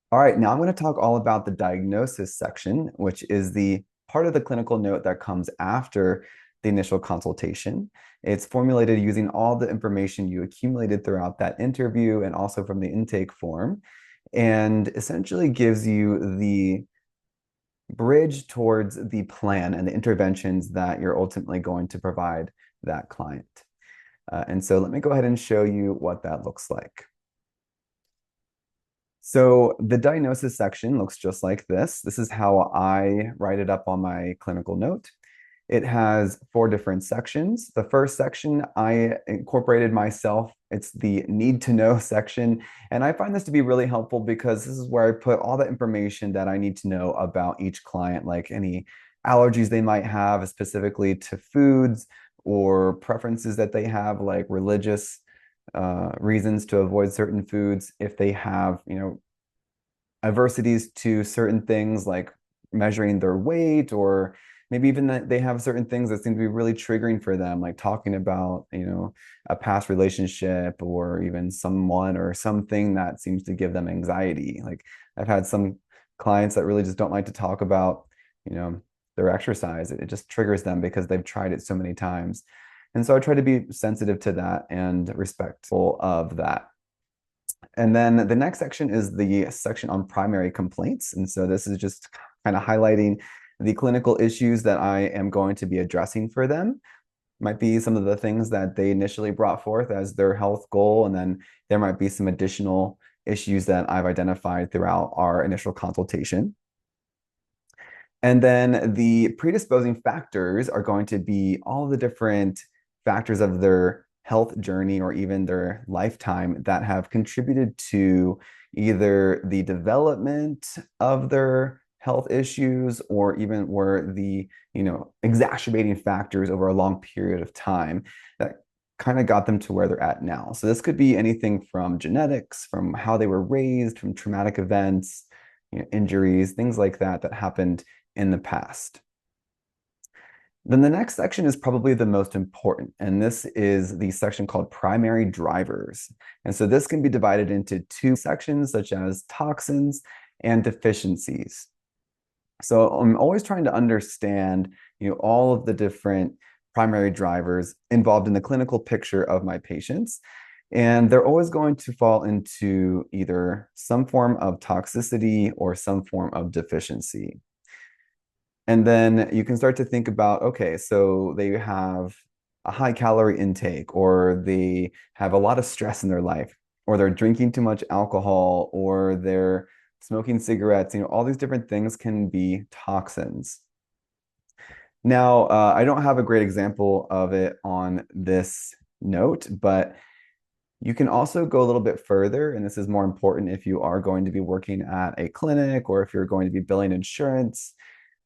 All right, now I'm going to talk all about the diagnosis section, which is the part of the clinical note that comes after the initial consultation. It's formulated using all the information you accumulated throughout that interview and also from the intake form, and essentially gives you the bridge towards the plan and the interventions that you're ultimately going to provide that client. And so let me go ahead and show you what that looks like. So the diagnosis section looks just like this. This is how I write it up on my clinical note. It has four different sections. The first section I incorporated myself. It's the need to know section. And I find this to be really helpful because this is where I put all the information that I need to know about each client, like any allergies they might have specifically to foods or preferences that they have, like religious reasons to avoid certain foods, if they have, adversities to certain things like measuring their weight, or maybe even that they have certain things that seem to be really triggering for them, like talking about, a past relationship or even someone or something that seems to give them anxiety. Like I've had some clients that really just don't like to talk about, you know, their exercise. It just triggers them because they've tried it so many times. And so I try to be sensitive to that and respectful of that. And then the next section is the section on primary complaints. And so this is just kind of highlighting the clinical issues that I am going to be addressing for them. Might be some of the things that they initially brought forth as their health goal. And then there might be some additional issues that I've identified throughout our initial consultation. And then the predisposing factors are going to be all the different factors of their health journey or even their lifetime that have contributed to either the development of their health issues or even were the, exacerbating factors over a long period of time that kind of got them to where they're at now. So this could be anything from genetics, from how they were raised, from traumatic events, injuries, things like that that happened in the past. Then the next section is probably the most important, and this is the section called primary drivers. And so this can be divided into two sections, such as toxins and deficiencies. So I'm always trying to understand, all of the different primary drivers involved in the clinical picture of my patients. And they're always going to fall into either some form of toxicity or some form of deficiency. And then you can start to think about, okay, so they have a high calorie intake, or they have a lot of stress in their life, or they're drinking too much alcohol, or they're smoking cigarettes. All these different things can be toxins. Now, I don't have a great example of it on this note, but you can also go a little bit further, and this is more important if you are going to be working at a clinic or if you're going to be billing insurance,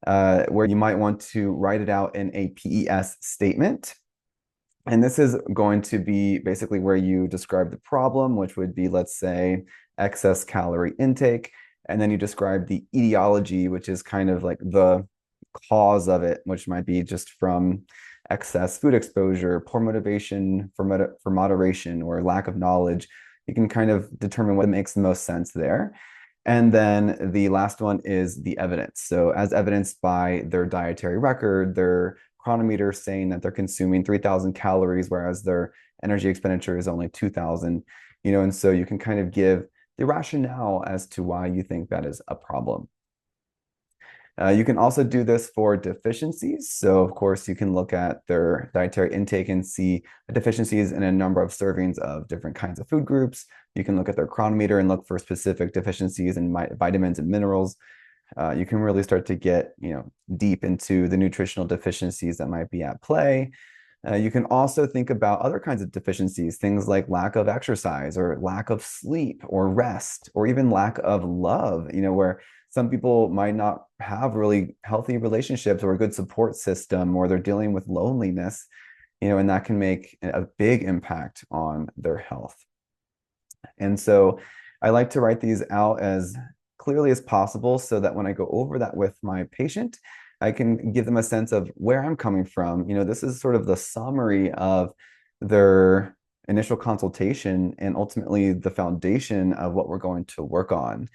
where you might want to write it out in a PES statement. And this is going to be basically where you describe the problem, which would be, let's say, excess calorie intake. And then you describe the etiology, which is kind of like the cause of it, which might be just from excess food exposure, poor motivation for moderation, or lack of knowledge. You can kind of determine what makes the most sense there. And then the last one is the evidence. So as evidenced by their dietary record, their chronometer saying that they're consuming 3,000 calories, whereas their energy expenditure is only 2,000, and so you can kind of give the rationale as to why you think that is a problem. You can also do this for deficiencies. So, of course, you can look at their dietary intake and see deficiencies in a number of servings of different kinds of food groups. You can look at their chronometer and look for specific deficiencies in vitamins and minerals. You can really start to get, deep into the nutritional deficiencies that might be at play. You can also think about other kinds of deficiencies, things like lack of exercise or lack of sleep or rest, or even lack of love, where some people might not have really healthy relationships or a good support system, or they're dealing with loneliness, and that can make a big impact on their health. And so I like to write these out as clearly as possible so that when I go over that with my patient, I can give them a sense of where I'm coming from. This is sort of the summary of their initial consultation and ultimately the foundation of what we're going to work on.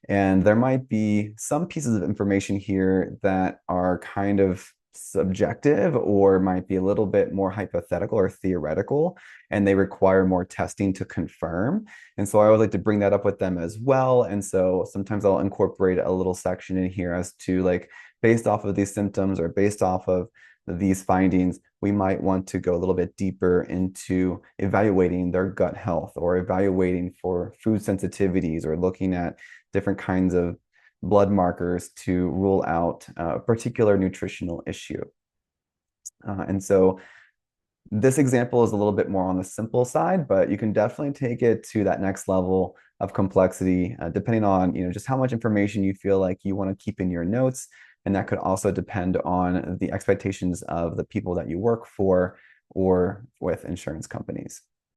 And there might be some pieces of information here that are kind of subjective or might be a little bit more hypothetical or theoretical, and they require more testing to confirm. And so I would like to bring that up with them as well. And so sometimes I'll incorporate a little section in here as to like, based off of these symptoms or based off of these findings, we might want to go a little bit deeper into evaluating their gut health or evaluating for food sensitivities or looking at different kinds of blood markers to rule out a particular nutritional issue. And so this example is a little bit more on the simple side, but you can definitely take it to that next level of complexity, depending on, just how much information you feel like you want to keep in your notes. And that could also depend on the expectations of the people that you work for or with insurance companies.